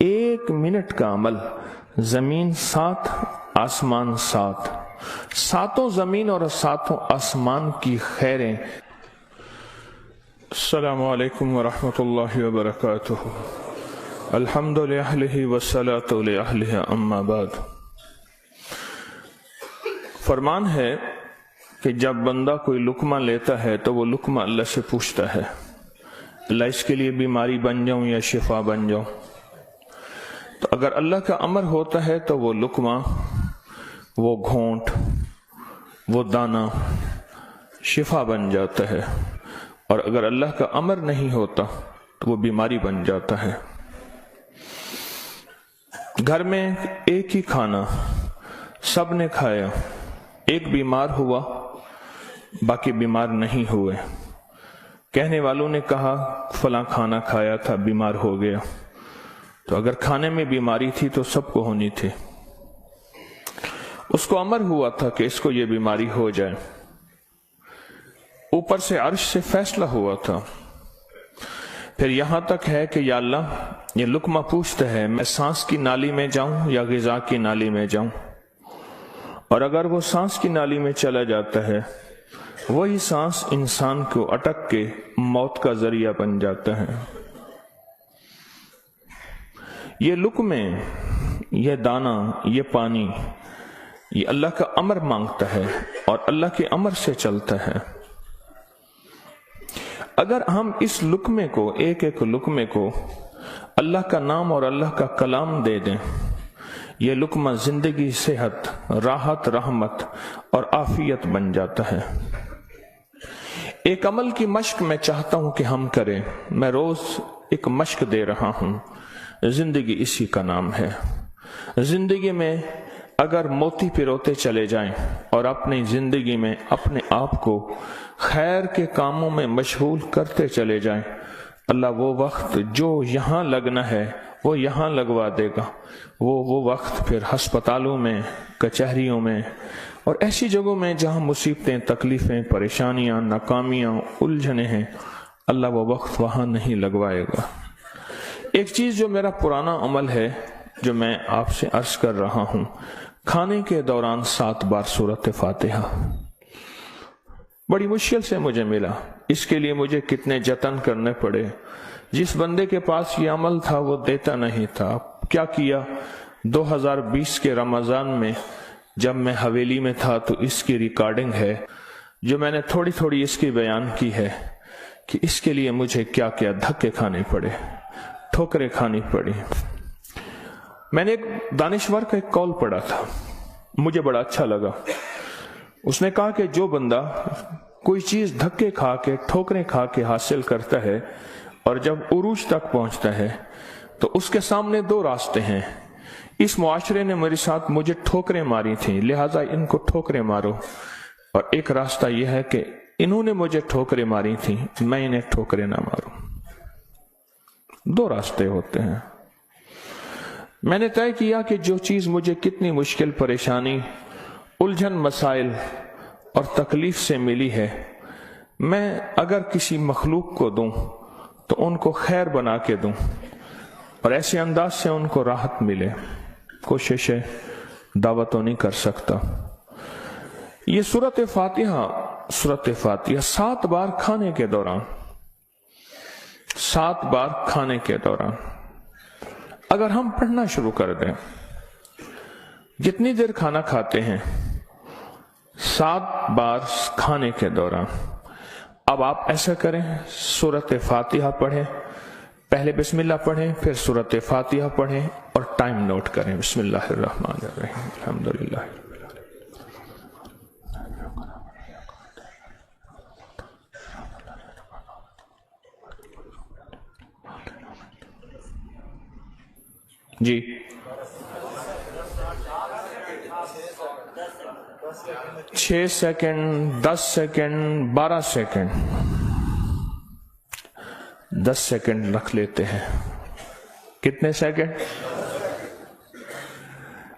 1 minute کا عمل، زمین 7 آسمان 7، ساتوں زمین اور ساتوں آسمان کی خیریں۔ السلام علیکم ورحمۃ اللہ وبرکاتہ۔ الحمد للہ والصلاۃ لأہلہ اما بعد۔ فرمان ہے کہ جب بندہ کوئی لقمہ لیتا ہے تو وہ لقمہ اللہ سے پوچھتا ہے، اللہ اس کے لیے بیماری بن جاؤں یا شفا بن جاؤں؟ تو اگر اللہ کا امر ہوتا ہے تو وہ لقمہ، وہ گھونٹ، وہ دانہ شفا بن جاتا ہے، اور اگر اللہ کا امر نہیں ہوتا تو وہ بیماری بن جاتا ہے۔ گھر میں ایک ہی کھانا سب نے کھایا، ایک بیمار ہوا باقی بیمار نہیں ہوئے، کہنے والوں نے کہا فلاں کھانا کھایا تھا بیمار ہو گیا، تو اگر کھانے میں بیماری تھی تو سب کو ہونی تھی۔ اس کو امر ہوا تھا کہ اس کو یہ بیماری ہو جائے، اوپر سے عرش سے فیصلہ ہوا تھا۔ پھر یہاں تک ہے کہ یا اللہ، یہ لقمہ پوچھتا ہے میں سانس کی نالی میں جاؤں یا غذا کی نالی میں جاؤں، اور اگر وہ سانس کی نالی میں چلا جاتا ہے، وہی سانس انسان کو اٹک کے موت کا ذریعہ بن جاتا ہے۔ یہ لقمے، یہ دانہ، یہ پانی، یہ اللہ کا امر مانگتا ہے اور اللہ کے امر سے چلتا ہے۔ اگر ہم اس لقمے کو، ایک ایک لقمے کو اللہ کا نام اور اللہ کا کلام دے دیں، یہ لقمہ زندگی، صحت، راحت، رحمت اور عافیت بن جاتا ہے۔ ایک عمل کی مشق میں چاہتا ہوں کہ ہم کریں، میں روز ایک مشق دے رہا ہوں، زندگی اسی کا نام ہے۔ زندگی میں اگر موتی پروتے چلے جائیں اور اپنی زندگی میں اپنے آپ کو خیر کے کاموں میں مشغول کرتے چلے جائیں، اللہ وہ وقت جو یہاں لگنا ہے وہ یہاں لگوا دے گا۔ وہ وقت پھر ہسپتالوں میں، کچہریوں میں اور ایسی جگہوں میں جہاں مصیبتیں، تکلیفیں، پریشانیاں، ناکامیاں، الجھنیں ہیں، اللہ وہ وقت وہاں نہیں لگوائے گا۔ ایک چیز جو میرا پرانا عمل ہے، جو میں آپ سے عرض کر رہا ہوں، کھانے کے دوران 7 بار سورۃ فاتحہ، بڑی مشکل سے مجھے ملا، اس کے لیے مجھے کتنے جتن کرنے پڑے۔ جس بندے کے پاس یہ عمل تھا وہ دیتا نہیں تھا۔ کیا کیا؟ 2020 کے رمضان میں جب میں حویلی میں تھا تو اس کی ریکارڈنگ ہے، جو میں نے تھوڑی تھوڑی اس کی بیان کی ہے کہ اس کے لیے مجھے کیا کیا دھکے کھانے پڑے، ٹھوکریں کھانی پڑی۔ میں نے ایک دانشور کا ایک قول پڑھا تھا، مجھے بڑا اچھا لگا۔ اس نے کہا کہ جو بندہ کوئی چیز دھکے کھا کے، ٹھوکریں کھا کے حاصل کرتا ہے اور جب عروج تک پہنچتا ہے تو اس کے سامنے 2 راستے ہیں۔ اس معاشرے نے میرے ساتھ مجھے ٹھوکریں ماری تھیں، لہٰذا ان کو ٹھوکریں مارو، اور ایک راستہ یہ ہے کہ انہوں نے مجھے ٹھوکریں ماری تھیں، میں انہیں ٹھوکریں نہ ماروں۔ 2 راستے ہوتے ہیں۔ میں نے طے کیا کہ جو چیز مجھے کتنی مشکل، پریشانی، الجھن، مسائل اور تکلیف سے ملی ہے، میں اگر کسی مخلوق کو دوں تو ان کو خیر بنا کے دوں اور ایسے انداز سے ان کو راحت ملے۔ کوشش ہے، دعوت تو نہیں کر سکتا۔ یہ سورۃ فاتحہ 7 بار کھانے کے دوران، 7 بار کھانے کے دوران اگر ہم پڑھنا شروع کر دیں، جتنی دیر کھانا کھاتے ہیں 7 بار کھانے کے دوران، اب آپ ایسا کریں، سورۃ فاتحہ پڑھیں، پہلے بسم اللہ پڑھیں، پھر سورۃ فاتحہ پڑھیں اور ٹائم نوٹ کریں۔ بسم اللہ الرحمن الرحیم، الحمدللہ۔ جی 6 سیکنڈ، 10 سیکنڈ، 12 سیکنڈ، 10 سیکنڈ رکھ لیتے ہیں۔ کتنے سیکنڈ؟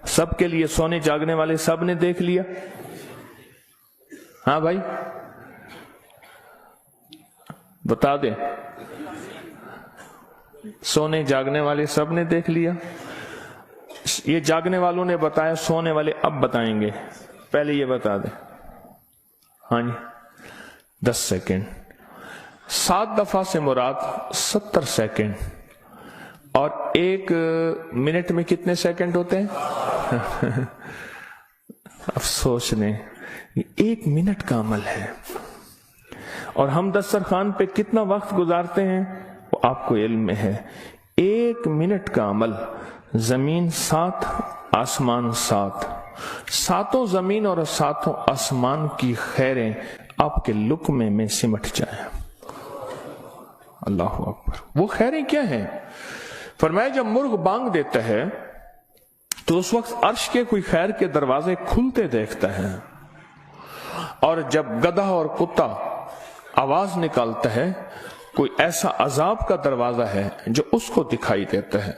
سب کے لیے، سونے جاگنے والے سب نے دیکھ لیا؟ ہاں بھائی بتا دیں۔ सोने जागने वाले सब ने देख लिया। ये जागने वालों ने बताया, सोने वाले अब बताएंगे, पहले ये बता दे। हाँ जी, 10 सेकेंड। 7 दफा से मुराद 70 सेकेंड, और 1 मिनट में कितने सेकंड होते हैं? अफसोस ने, 1 मिनट का अमल है, और हम दस्तरखान पे कितना वक्त गुजारते हैं वो आपको इल्म में है। 1 मिनट का अमल, जमीन 7 आसमान 7, 7 जमीन और 7 आसमान की खैरें आपके लुक्मे में सिमट जाए। अल्लाह अकबर। वो खैरें क्या हैं? फरमाया जब मुर्ग बांग देता है तो उस वक्त अर्श के कोई खैर के दरवाजे खुलते देखता है, और जब गधा और कुत्ता आवाज निकालता है कोई ऐसा अजाब का दरवाजा है जो उसको दिखाई देता है,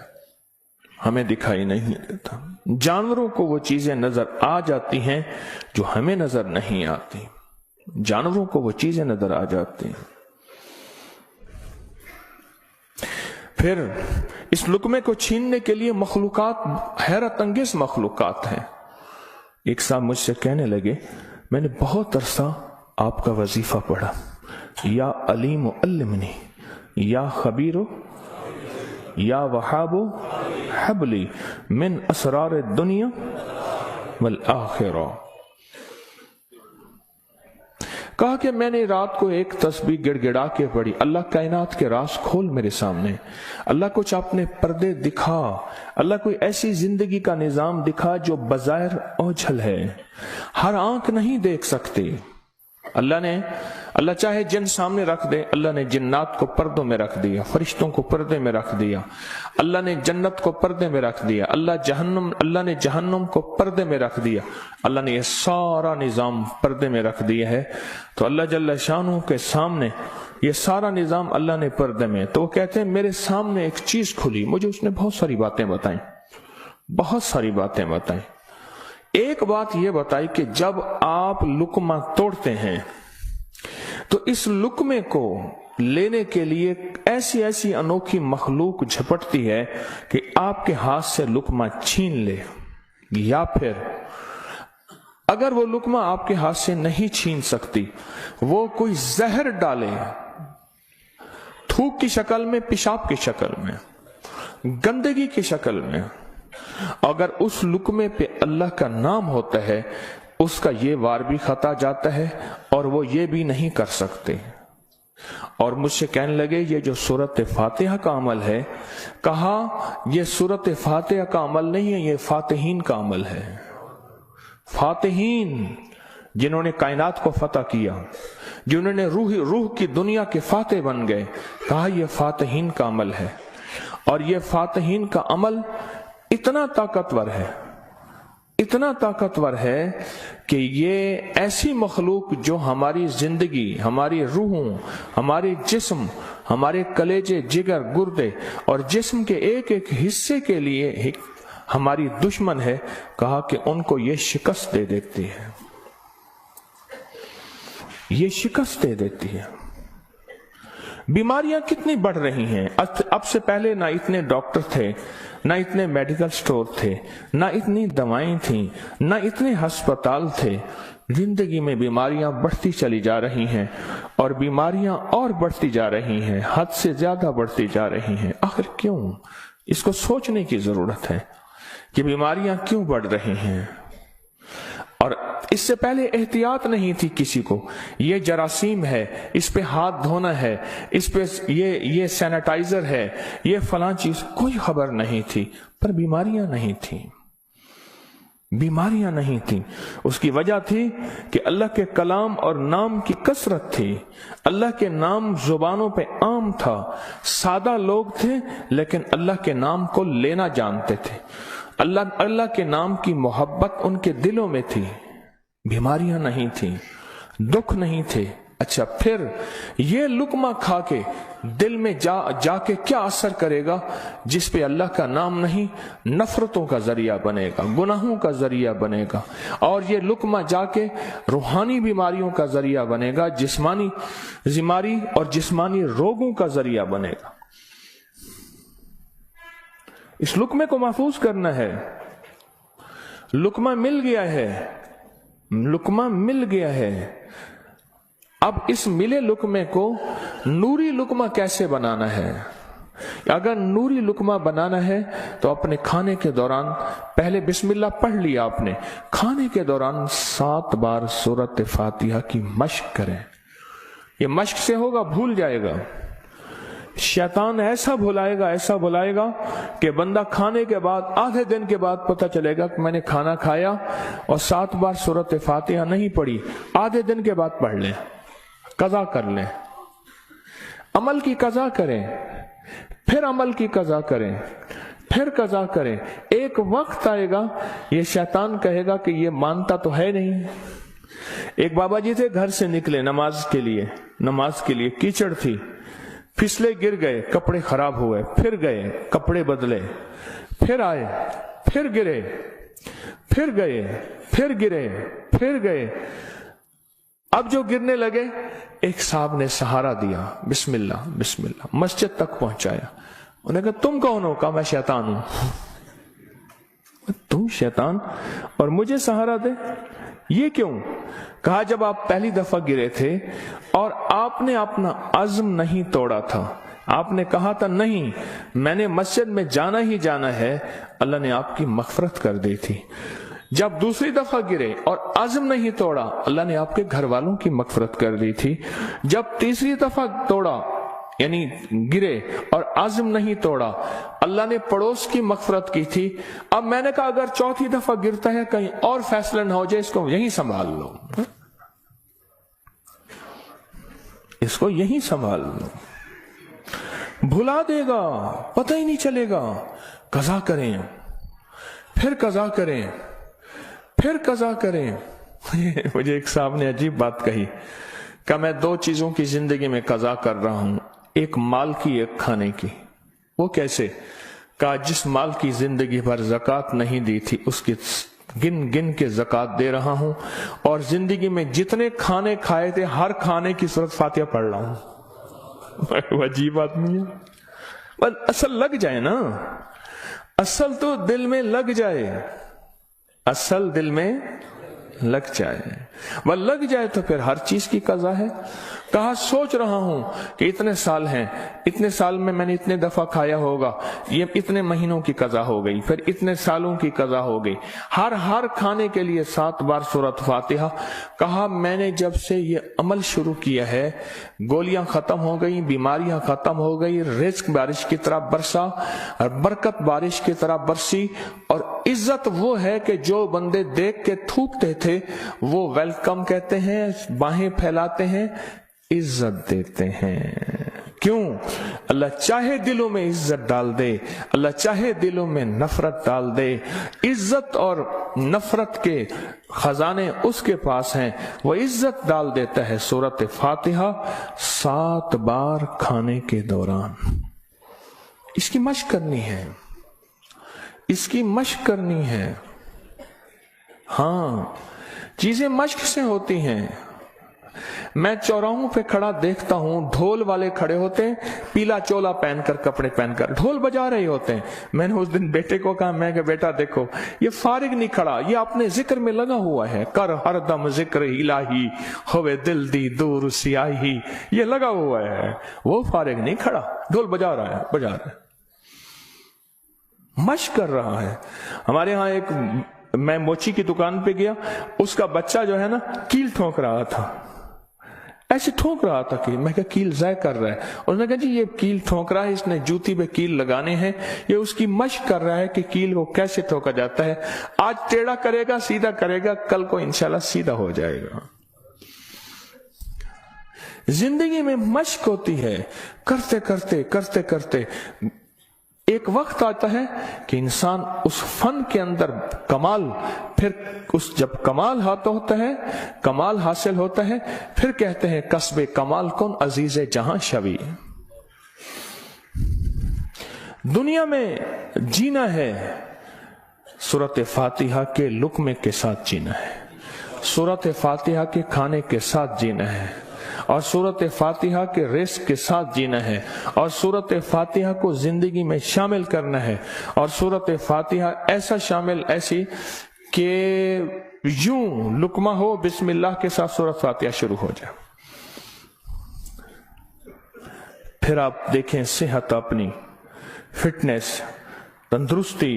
हमें दिखाई नहीं देता। जानवरों को वो चीजें नजर आ जाती हैं जो हमें नजर नहीं आती, जानवरों को वो चीजें नजर आ जाती हैं। फिर इस लुकमे को छीनने के लिए मखलूकात, हैरत अंगेज मखलूकात हैं। एक साहब मुझसे कहने लगे, मैंने बहुत अरसा आपका वजीफा पढ़ा, या अलीम अल्लिमनी, या खबीरो, या वहाबो हबली मिन असरार दुनिया वल आखिरा। कहा कि मैंने रात को एक तस्बीह गिड़गिड़ा के पढ़ी, अल्लाह कायनात के राज खोल मेरे सामने, अल्लाह कुछ अपने पर्दे दिखा, अल्लाह कोई ऐसी जिंदगी का निजाम दिखा जो बज़ाहिर ओझल है, हर आंख नहीं देख सकती। अल्लाह चाहे जिन सामने रख दे, अल्लाह ने जिन्नात को पर्दों में रख दिया, फरिश्तों को पर्दे में रख दिया, अल्लाह ने जन्नत को पर्दे में रख दिया, अल्लाह ने जहन्नम को पर्दे में रख दिया, अल्लाह ने ये सारा निजाम पर्दे में रख दिया है। तो अल्लाह जल्ल शानू के सामने ये सारा निजाम अल्लाह ने पर्दे में, तो वो कहते हैं मेरे सामने एक चीज खुली, मुझे उसने बहुत सारी बातें बताई, बहुत सारी बातें बताई। एक बात यह बताई कि जब आप लुकमा तोड़ते हैं तो इस लुकमे को लेने के लिए ऐसी ऐसी अनोखी मखलूक झपटती है कि आपके हाथ से लुकमा छीन ले, या फिर अगर वो लुकमा आपके हाथ से नहीं छीन सकती, वो कोई जहर डाले, थूक की शक्ल में, पेशाब की शक्ल में, गंदगी की शक्ल में। अगर उस लुकमे पे अल्लाह का नाम होता है, उसका ये वार भी खता जाता है और वो ये भी नहीं कर सकते। और मुझसे कहने लगे ये जो सूरत फातिहा का अमल है, कहा ये सूरत फातिहा का अमल नहीं है, ये फातिहीन का अमल है। फातिहीन जिन्होंने कायनात को फतह किया, जिन्होंने रूह की दुनिया के फातिह बन गए, कहा यह फातिहीन का अमल है। और यह फातिहीन का अमल इतना ताकतवर है, इतना ताकतवर है कि ये ऐसी मखलूक जो हमारी जिंदगी, हमारी रूहों, हमारे जिस्म, हमारे कलेजे, जिगर, गुर्दे और जिस्म के एक एक हिस्से के लिए हमारी दुश्मन है, कहा कि उनको ये शिकस्त दे देती है, ये शिकस्त दे देती है। बीमारियां कितनी बढ़ रही हैं। अब से पहले ना इतने डॉक्टर थे, ना इतने मेडिकल स्टोर थे, ना इतनी दवाएं थी, ना इतने अस्पताल थे। जिंदगी में बीमारियां बढ़ती चली जा रही हैं, और बीमारियां और बढ़ती जा रही हैं, हद से ज्यादा बढ़ती जा रही हैं। आखिर क्यों? इसको सोचने की जरूरत है कि बीमारियां क्यों बढ़ रही हैं। और इससे पहले एहतियात नहीं थी किसी को, ये जरासीम है, इस पे हाथ धोना है, इस पे ये सैनिटाइजर है, ये फलां चीज, कोई खबर नहीं थी। पर बीमारियां नहीं थी, बीमारियां नहीं थी। उसकी वजह थी कि अल्लाह के कलाम और नाम की कसरत थी। अल्लाह के नाम जुबानों पे आम था, सादा लोग थे लेकिन अल्लाह के नाम को लेना जानते थे। अल्लाह के नाम की मोहब्बत उनके दिलों में थी। बीमारियां नहीं थी, दुख नहीं थे। अच्छा, फिर ये लुकमा खा के दिल में जाके क्या असर करेगा, जिस पे अल्लाह का नाम नहीं, नफरतों का जरिया बनेगा, गुनाहों का जरिया बनेगा। और ये लुकमा जाके रूहानी बीमारियों का जरिया बनेगा, जिस्मानी बीमारी और जिस्मानी रोगों का जरिया बनेगा। इस लुकमे को महफूज करना है। लुकमा मिल गया है, लुकमा मिल गया है। अब इस मिले लुकमे को नूरी लुकमा कैसे बनाना है? अगर नूरी लुकमा बनाना है तो अपने खाने के दौरान पहले बिस्मिल्लाह पढ़ लिया आपने, खाने के दौरान 7 बार सूरत फातिहा की मश्क करें। ये मश्क से होगा, भूल जाएगा। शैतान ऐसा भुलाएगा कि बंदा खाने के बाद आधे दिन के बाद पता चलेगा कि मैंने खाना खाया और 7 बार सूरत फातिहा नहीं पढ़ी। आधे दिन के बाद पढ़ लें, कज़ा कर लें, अमल की कज़ा करें, फिर अमल की कज़ा करें, फिर कज़ा करें। एक वक्त आएगा ये शैतान कहेगा कि ये मानता तो है नहीं। एक बाबा जी थे, घर से निकले नमाज के लिए, कीचड़ थी, फिसले, गिर गए, कपड़े खराब हुए, फिर गए, कपड़े बदले, फिर आए, फिर गिरे, फिर गए, फिर गिरे, फिर गए। अब जो गिरने लगे, एक साहब ने सहारा दिया, बिस्मिल्लाह बिस्मिल्लाह, मस्जिद तक पहुंचाया। उन्होंने कहा तुम कौन हो? कहा मैं शैतान हूं। तुम शैतान और मुझे सहारा दे, ये क्यों? कहा जब आप पहली दफा गिरे थे और आपने अपना अज़्म नहीं तोड़ा था, आपने कहा था नहीं मैंने मस्जिद में जाना ही जाना है, अल्लाह ने आपकी मग़फ़िरत कर दी थी। जब दूसरी दफा गिरे और अज़्म नहीं तोड़ा, अल्लाह ने आपके घर वालों की मग़फ़िरत कर दी थी। जब तीसरी दफा तोड़ा यानी गिरे और अज़्म नहीं तोड़ा, अल्लाह ने पड़ोस की मग़फ़िरत की थी। अब मैंने कहा अगर चौथी दफा गिरता है कहीं और फैसला ना हो जाए, इसको यहीं संभाल लो, इसको यहीं संभाल लो, भुला देगा, पता ही नहीं चलेगा। कज़ा करें, फिर कज़ा करें, फिर कज़ा करें। मुझे एक साहब ने अजीब बात कही, कि मैं 2 चीजों की जिंदगी में कज़ा कर रहा हूं, एक माल की, एक खाने की। वो कैसे? कहा जिस माल की जिंदगी भर ज़कात नहीं दी थी उसकी गिन गिन के ज़कात दे रहा हूं, और जिंदगी में जितने खाने खाए थे हर खाने की सूरत फातिहा पढ़ रहा हूं। अजीब आदमी है। बस असल लग जाए ना, असल तो दिल में लग जाए, असल दिल में लग जाए, वह लग जाए तो फिर हर चीज की कज़ा है। कहा सोच रहा हूं कि इतने साल हैं, इतने साल में मैंने इतने दफा खाया होगा, ये इतने महीनों की कज़ा हो गई, फिर इतने सालों की कज़ा हो गई, हर खाने के लिए 7 बार सूरत फातिहा। कहा मैंने जब से ये अमल शुरू किया है, गोलियां खत्म हो गई, बीमारियां खत्म हो गई, रिज़्क बारिश की तरह बरसा और बरकत बारिश की तरह बरसी। और इज्जत वो है कि जो बंदे देख के थूकते थे वो वेलकम कहते हैं, बाहें फैलाते हैं, इज्जत देते हैं। क्यों? अल्लाह चाहे दिलों में इज्जत डाल दे, अल्लाह चाहे दिलों में नफरत डाल दे। इज्जत और नफरत के खजाने उसके पास हैं, वो इज्जत डाल देता है। सूरत फातिहा 7 बार खाने के दौरान। इसकी मश्क करनी है, इसकी मश्क करनी है। हाँ, चीजें मश्क से होती हैं। मैं चौराहों पे खड़ा देखता हूं, ढोल वाले खड़े होते हैं, पीला चोला पहनकर, कपड़े पहनकर ढोल बजा रहे होते हैं। मैंने उस दिन बेटे को कहा, मैं बेटा देखो ये फारिग नहीं खड़ा, ये अपने जिक्र में लगा हुआ है। कर हर दम जिक्र इलाही, होवे दिल दी दूर सियाही, ये लगा हुआ है। वो फारिग नहीं खड़ा, ढोल बजा रहा है, मश्क कर रहा है। हमारे यहाँ मैं मोची की दुकान पे गया, उसका बच्चा जो है ना कील ठोक रहा था, ऐसे ठोक रहा था कि मैं क्या कील ज़ाय कर रहा है। उसने कहा जी ये कील ठोक रहा है, इसने जूती पे कील लगाने हैं, ये उसकी मश्क कर रहा है कि कील को कैसे ठोका जाता है। आज टेढ़ा करेगा, सीधा करेगा, कल को इंशाल्लाह सीधा हो जाएगा। जिंदगी में मश्क होती है, करते करते करते करते एक वक्त आता है कि इंसान उस फन के अंदर कमाल, फिर जब कमाल होता है, कमाल हासिल होता है, फिर कहते हैं कस्बे कमाल कौन अजीज जहां शवी। दुनिया में जीना है, सूरत फातिहा के लुक्मे के साथ जीना है, सूरत फातिहा के खाने के साथ जीना है। اور सूरत फातिहा के रिस्क के साथ जीना है और सूरत फातिहा को जिंदगी में शामिल करना है और सूरत फातिहा ऐसा शामिल ऐसी कि यूं लुकमा हो बिस्मिल्लाह के साथ सूरत फातिहा शुरू हो जाए। फिर आप देखें सेहत, अपनी फिटनेस, तंदुरुस्ती,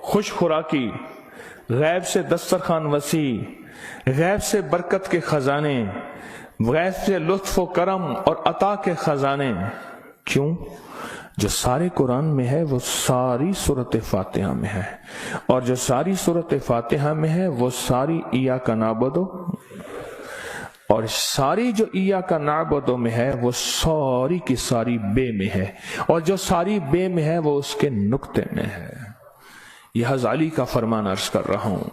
खुश खुराकी, गैब से दस्तरखान वसी, गैब से बरकत के खजाने, गैब से लुत्फ व करम और अता के खजाने। क्यों? जो सारे कुरान में है वो सारी सूरत फातिहा में है, और जो सारी सूरत फातिहा में है वो सारी इय्याका नअबुदु, और सारी जो इय्याका नअबुदु में है वो सारी की सारी बे में है, और जो सारी बे में है वो उसके नुक्ते में है। यह हज़ाली का फरमान अर्ज कर रहा हूं।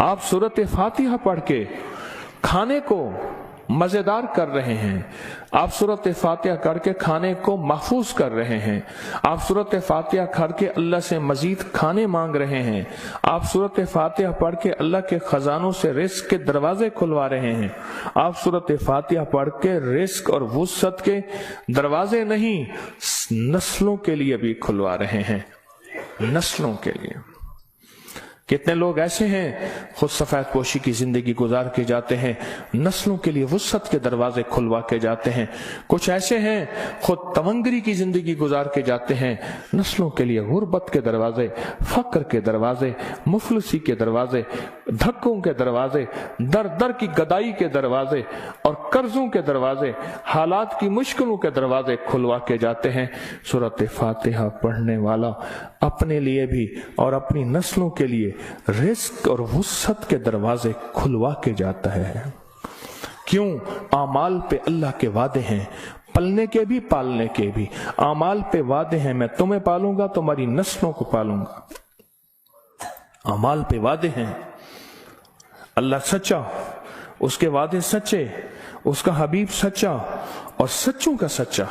आप सूरत फातिहा पढ़ के खाने को मजेदार कर रहे हैं, आप सूरत फातिहा करके खाने को महफूज कर रहे हैं, आप सूरत फातिहा करके अल्लाह से मजीद खाने मांग रहे हैं, आप सूरत फातिहा पढ़ के अल्लाह के खजानों से रिस्क के दरवाजे खुलवा रहे हैं, आप सूरत फातिहा पढ़ के रिस्क और वुसअत के दरवाजे नहीं नस्लों के लिए भी खुलवा रहे हैं, नस्लों के लिए। कितने लोग ऐसे हैं खुद सफेद पोशी की जिंदगी गुजार के जाते हैं, नस्लों के लिए वुसअत के दरवाजे खुलवा के जाते हैं। कुछ ऐसे हैं खुद तवंगरी की जिंदगी गुजार के जाते हैं, नस्लों के लिए गुर्बत के दरवाजे, फक्र के दरवाजे, मुफलसी के दरवाजे, धक्कों के दरवाजे, दर दर की गदाई के दरवाजे और कर्जों के दरवाजे, हालात की मुश्किलों के दरवाजे खुलवा के जाते हैं। सूरत फातिहा पढ़ने वाला अपने लिए भी और अपनी नस्लों के लिए रिस्क और वुसअत के दरवाजे खुलवा के जाता है। क्यों? आमाल पे अल्लाह के वादे हैं, पलने के भी पालने के भी। आमाल पे वादे हैं, मैं तुम्हें पालूंगा, तुम्हारी नस्लों को पालूंगा। आमाल पे वादे हैं, अल्लाह सच्चा, उसके वादे सच्चे, उसका हबीब सच्चा और सच्चों का सच्चा,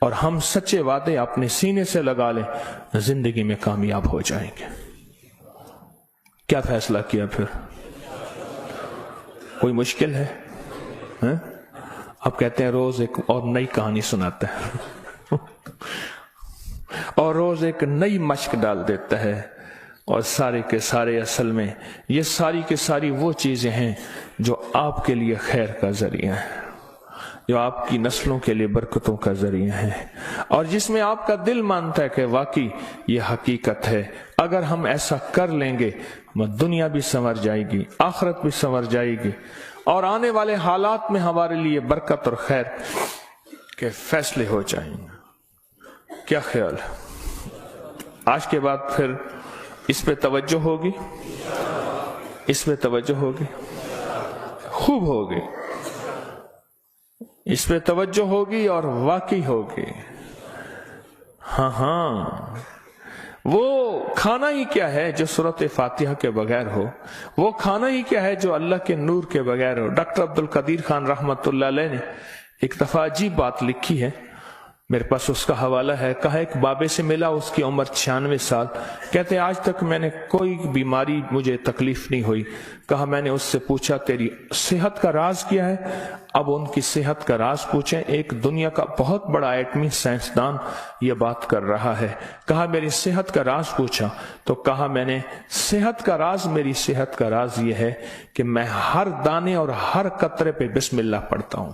और हम सच्चे वादे अपने सीने से लगा लें, जिंदगी में कामयाब हो जाएंगे। क्या फैसला किया फिर? कोई मुश्किल है? अब कहते हैं रोज एक और नई कहानी सुनाता है और रोज एक नई मश्क डाल देता है, और सारे के सारे असल में ये सारी के सारी वो चीजें हैं जो आपके लिए खैर का जरिया है, जो आपकी नस्लों के लिए बरकतों का जरिया है, और जिसमें आपका दिल मानता है कि वाकई ये हकीकत है। अगर हम ऐसा कर लेंगे दुनिया भी संवर जाएगी, आखिरत भी संवर जाएगी, और आने वाले हालात में हमारे लिए बरकत और खैर के फैसले हो जाएंगे। क्या ख्याल है? आज के बाद फिर इस पे तवज्जो होगी, इस पे तवज्जो होगी, खूब होगी, इस पे तवज्जो होगी और वाकई होगी। हाँ, वो खाना ही क्या है जो सूरत फातिहा के बगैर हो, वो खाना ही क्या है जो अल्लाह के नूर के बगैर हो। डॉक्टर अब्दुल कदीर खान रहमतुल्लाह अलैह ने एक दफा अजीब बात लिखी है, मेरे पास उसका हवाला है। कहा एक बाबे से मिला, उसकी उम्र 96 साल, कहते आज तक मैंने कोई बीमारी मुझे तकलीफ नहीं हुई। कहा मैंने उससे पूछा तेरी सेहत का राज क्या है? अब उनकी सेहत का राज पूछें, एक दुनिया का बहुत बड़ा एटमी साइंसदान ये बात कर रहा है। कहा मेरी सेहत का राज पूछा, तो कहा मैंने सेहत का राज, मेरी सेहत का राज ये है कि मैं हर दाने और हर कतरे पे बिस्मिल्लाह पढ़ता हूं।